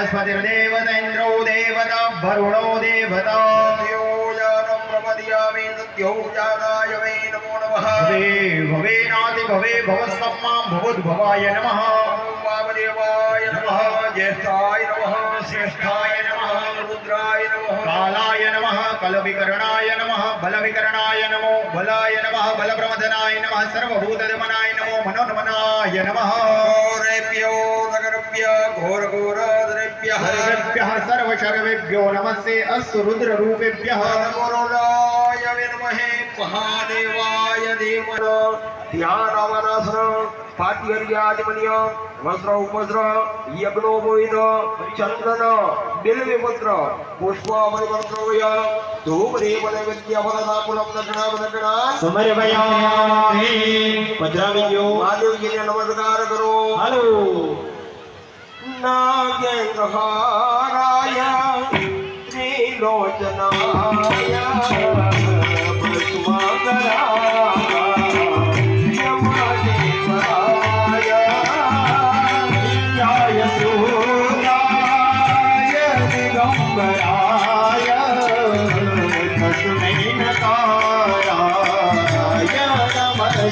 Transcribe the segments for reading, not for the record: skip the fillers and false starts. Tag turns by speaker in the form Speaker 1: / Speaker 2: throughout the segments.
Speaker 1: बृहस्पतिर्देवता इन्द्रो देवता वरुणो देवता
Speaker 2: प्रपद्यामि सत्यो जाताय वै नमो नमः
Speaker 1: भवे नाति भवे भवस्तम्मां भवोद्भवाय नमः
Speaker 2: वामदेवाय नमः ज्येष्ठाय नमः श्रेष्ठाय नमः रुद्राय नमः
Speaker 1: कालाय नमः कलविकरणाय नमः बलविकरणाय नमो बलाय नमः बलप्रमथनाय नमः सर्वभूतदमनाय नमो मनोन्मनाय नमः
Speaker 2: रेभ्यो नगरभ्य घोरघोरद्रेभ्यः
Speaker 1: सर्वेभ्यः सर्वशर्वेभ्यो नमस्ते अस्तु रुद्ररूपेभ्यः
Speaker 2: नमोराय विद्महे महादेवाय धीमहि ध्यानावनासन पाटिहर्याजमन्य वस्त्र उपस्त्र यज्ञोपवीत चंदन बिल्वपत्र पुष्पामणिपत्रवय धूपदीपनैवेद्यफलदाकुलं दक्षिणा
Speaker 1: समर्पयामि पधरावियो
Speaker 2: महादेव जी ने नमस्कार करो
Speaker 1: हेलो
Speaker 2: नागेन्द्रहाराय त्रिलोचनाय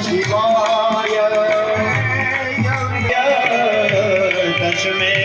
Speaker 1: शिवाय दशमे